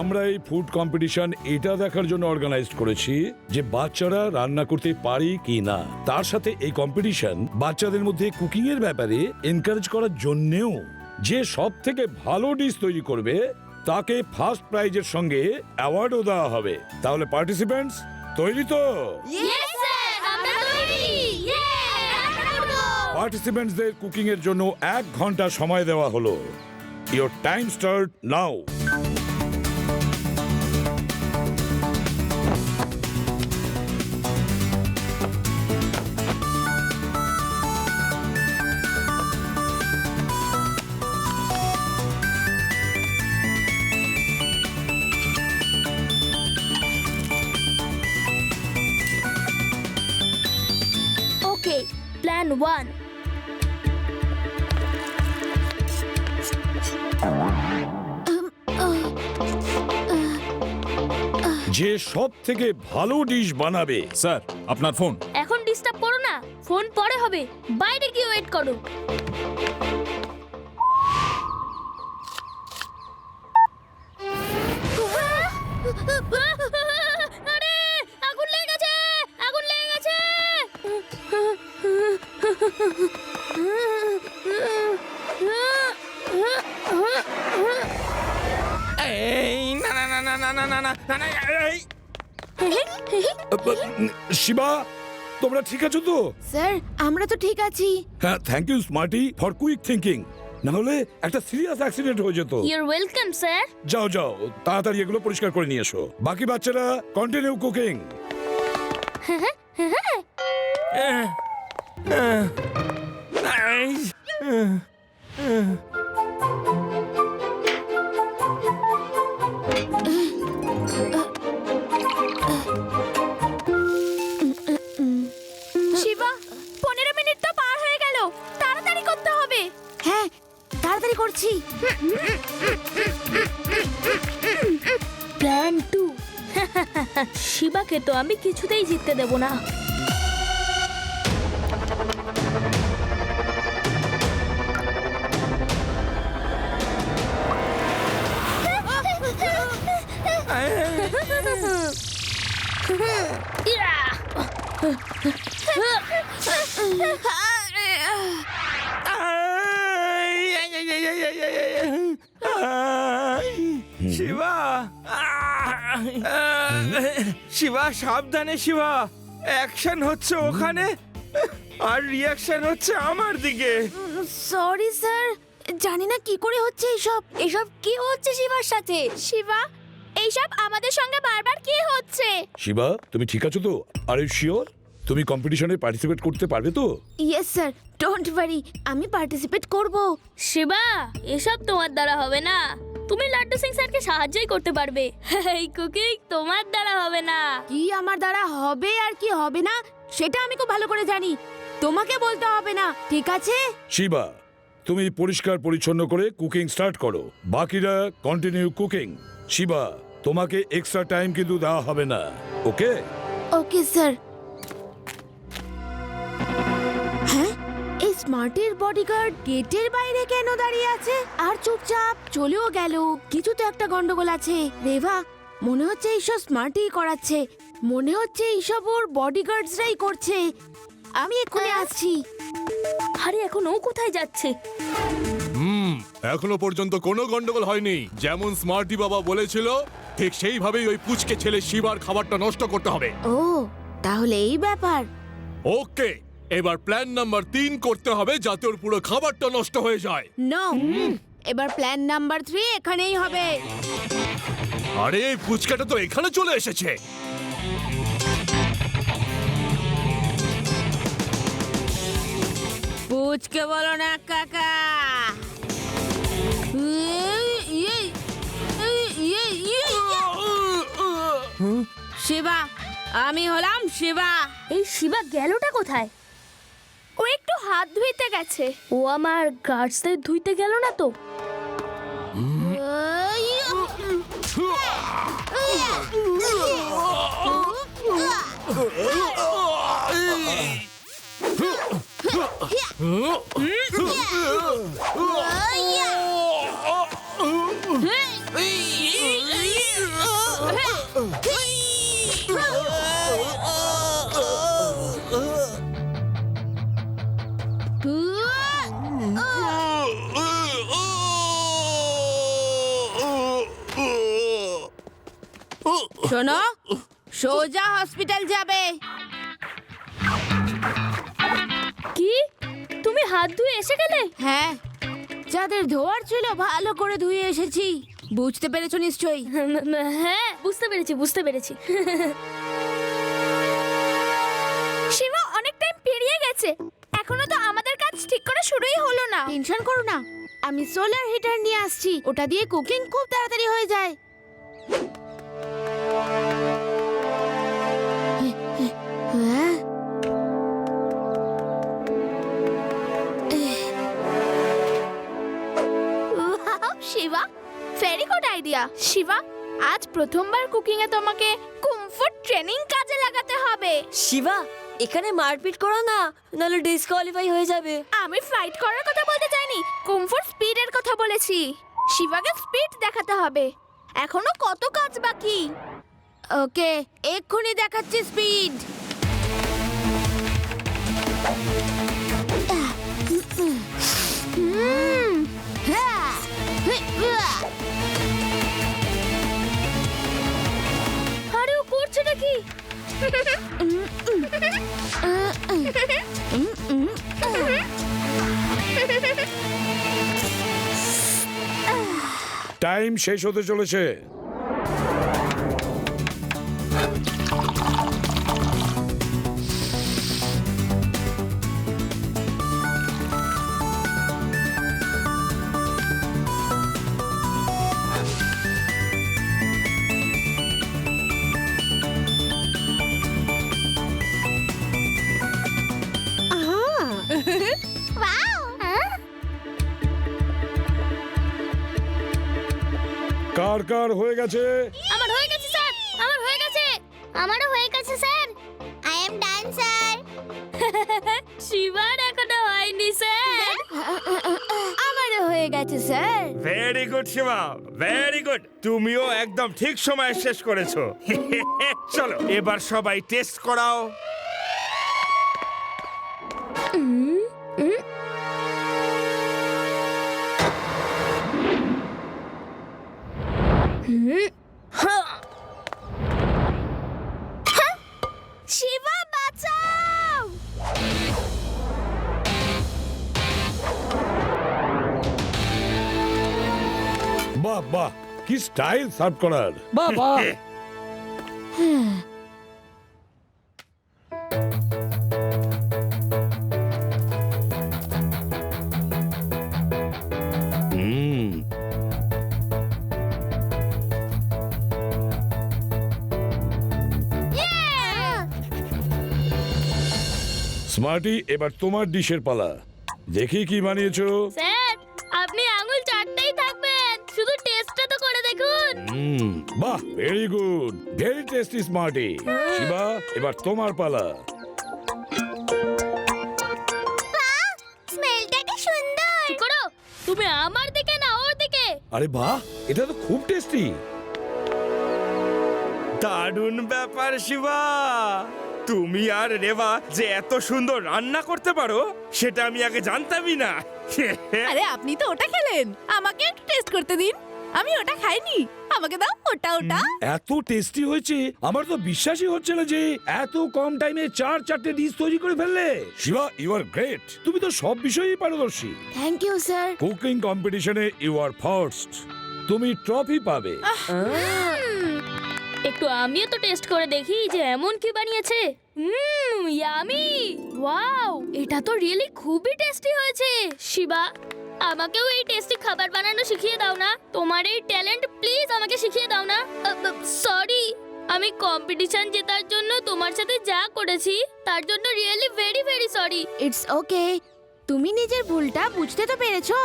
আমরা এই food competition এটা দেখার জন্য অর্গানাইজ করেছি যে বাচ্চারা রান্না করতে পারে কি না। তার সাথে এই কম্পিটিশন বাচ্চাদের মধ্যে কুকিং এর ব্যাপারে এনকারেজ করার জন্যও। যে সব থেকে ভালো ডিশ তৈরি করবে তাকে ফার্স্ট প্রাইজের সঙ্গে অ্যাওয়ার্ডও দেওয়া হবে। তাহলে পার্টিসিপেন্টস তৈরি তো? পার্টিসিপেন্টসদের কুকিং এর জন্য 1 ঘন্টা সময় দেওয়া হলো। Your time start now. Okay, plan 1. যে সব থেকে ভালো ডিশ বানাবে। স্যার আপনার ফোন। এখন ডিস্টার্ব করো না, ফোন পরে হবে, বাইরে গিয়ে ওয়েট করো। আরে আগুন লেগে গেছে, আগুন লেগে গেছে। এই না না না না না না না না না না এই শিবা, তোমরা ঠিক আছো তো? স্যার আমরা তো ঠিক আছি। হ্যাঁ, thank you Smarty for quick thinking. না হলে একটা সিরিয়াস অ্যাক্সিডেন্ট হয়ে যেত। You're welcome, sir. যাও যাও, তাড়াতাড়ি এগুলো পরিষ্কার করে নিয়ে এসো। বাকি বাচ্চারা কন্টিনিউ কুকিং। শিবা 15 মিনিট তো পার হয়ে গেল, তাড়াতাড়ি করতে হবে। হ্যাঁ তাড়াতাড়ি করছি। প্ল্যান 2। শিবাকে তো আমি কিছুতেই জিততে দেব না। ইয়া! শিবা, শিবা সাবধানে শিবা। অ্যাকশন হচ্ছে ওখানে আর রিয়াকশন হচ্ছে আমার দিকে। সরি স্যার, জানি না কি করে হচ্ছে এসব। এসব কি হচ্ছে শিবার সাথে? শিবা এইসব আমাদের সঙ্গে বারবার কি হচ্ছে? শিবা, তুমি ঠিক আছো তো? আর ইউ শিওর তুমি কম্পিটিশনে পার্টিসিপেট করতে পারবে তো? ইয়েস স্যার, ডোন্ট ওয়ারি, আমি পার্টিসিপেট করব। শিবা, এসব তোমার দ্বারা হবে না। তুমি লাড্ডু সিং স্যারকে সাহায্যই করতে পারবে। এই কুকিং তোমার দ্বারা হবে না। কি আমার দ্বারা হবে আর কি হবে না সেটা আমি খুব ভালো করে জানি, তোমাকে বলতে হবে না, ঠিক আছে? শিবা, তুমি পরিষ্কার পরিচ্ছন্ন করে কুকিং স্টার্ট করো। বাকিরা কন্টিনিউ কুকিং। শিবা, তোমাকে এক্সট্রা টাইম কিন্তু দেওয়া হবে না, ওকে? Okay sir. হ্যাঁ, এই স্মার্টের বডিগার্ড গেটের বাইরে কেন দাঁড়িয়ে আছে আর চুপচাপ চলেও গেল? কিছু তো একটা গন্ডগোল আছে। রেভা, মনে হচ্ছে এইসব স্মার্টই করাচ্ছে, মনে হচ্ছে এইসব ওর বডিগার্ডসরাই করছে। আমি এক্ষুনি আসছি। আরে এখন ও কোথায় যাচ্ছে? এখনো পর্যন্ত কোনো গন্ডগোল হয়নি। যেমন স্মার্টি বাবা বলেছিল ঠিক সেইভাবেই ওই পুচকে ছেলে শিবার খাবারটা নষ্ট করতে হবে। ও তাহলে এই ব্যাপার। ওকে, এবার প্ল্যান নাম্বার 3 করতে হবে যাতে ওর পুরো খাবারটা নষ্ট হয়ে যায়। নো, এবার প্ল্যান নাম্বার 3 এখানেই হবে। আরে এই পুচকাটা তো এখানে চলে এসেছে। পুচকে বলো না কাকা। শিবা, আমি হলাম শিবা। এই শিবা গেলটা কোথায়? ও একটু হাত ধুইতে গেছে। ও আমার গার্ডসদের ধুইতে গেল না তো? শোনো, সোজা হসপিটাল যাবে। কি তুমি হাত ধুয়ে এসে গেলে? হ্যাঁ, যাদের ধোয়ার ছিল ভালো করে ধুয়ে এসেছি। বুঝতে পেরেছো নিশ্চয়ই। হ্যাঁ, বুঝতে পেরেছি বুঝতে পেরেছি। শিবা, অনেক টাইম পেরিয়ে গেছে, এখনো তো আমাদের কাজ ঠিক করে শুরুই হলো না। টেনশন করো না, আমি সোলার হিটার নিয়ে আসছি, ওটা দিয়ে কুকিং খুব তাড়াতাড়ি হয়ে যায়। হ্যাঁ? Shiva, very good idea. Shiva, আজ প্রথমবার কুকিং এ তোমাকে কুমফু ট্রেনিং কাজে লাগাতে হবে। শিবা, এখানে মারপিট করো না, নাহলে ডিসকোয়ালিফাই হয়ে যাবে। আমি ফাইট করার কথা বলতে চাইনি, কুমফুর স্পিডের কথা বলেছি। শিবাকে স্পিড দেখাতে হবে, এখনো কত কাজ বাকি। ওকে, এক্ষুনি দেখাচ্ছি স্পিড। আরে ও করছেটা কি? টাইম শেষ হতে চলেছে। কার কার হয়ে গেছে? আমার হয়ে গেছে স্যার, আমার হয়ে গেছে। আমারও হয়ে গেছে sir. I am done sir. শিবার এখনো হয়নি স্যার। আমারও হয়ে গেছে sir. Very good Shiva, very good. তুমিও একদম ঠিক সময়ে শেষ করেছো। চলো এবার সবাই টেস্ট করাও। শিবা, বাঁচাও! বাহ বাহ, কি স্টাইল সার্ভ করার। বাবা, হুম, স্মার্টি, এবার তোমার ডিশের পালা। দেখি কি বানিয়েছো। স্যার, আপনি আঙুল চাটতেই থাকবেন, শুধু টেস্টটা তো করে দেখুন। বাহ, very good, very tasty Smarty. Shiva, এবার তোমার পালা। স্মেলটা কি সুন্দর। করো, তুমি আমার দিকে না ওর দিকে। আরে বাহ, এটা তো খুব টেস্টি। দারুণ ব্যাপার শিবা। তুমি আর রেবা যে এত সুন্দর রান্না করতে পারো সেটা আমি আগে জানতামই না। আরে আপনি তো ওটা খেলেন, আমাকে একটু টেস্ট করতে দিন। আমি ওটা খাইনি, আমাকে দাও ওটা। এত টেস্টি হয়েছে, আমার তো বিশ্বাসই হচ্ছে না যে এত কম টাইমে 4-4টে ডিশ তৈরি করে ফেললে। শিবা, ইউ আর গ্রেট, তুমি তো সব বিষয়েই পারদর্শী। Thank you sir. কুকিং কম্পিটিশনে ইউ আর ফার্স্ট, তুমি ট্রফি পাবে। একটু আমিও তো টেস্ট করে দেখি যে এমন কি বানিয়েছে। ইয়ামি, ওয়াও, এটা তো রিয়েলি খুবই টেস্টি হয়েছে। শিবা, আমাকেও এই টেস্টি খাবার বানানো শিখিয়ে দাও না। তোমার এই ট্যালেন্ট প্লিজ আমাকে শিখিয়ে দাও না। সরি, আমি কম্পিটিশন জেতার জন্য তোমার সাথে যা করেছি তার জন্য really very very sorry. It's okay, তুমি নিজের ভুলটা বুঝতে তো পেরেছো।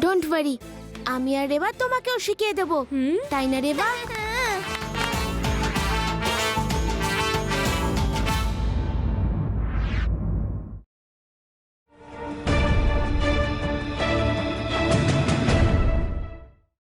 ডোন্ট ওয়ারি, আমি আর রেবা তোমাকেও শিখিয়ে দেবো, তাই না রেবা?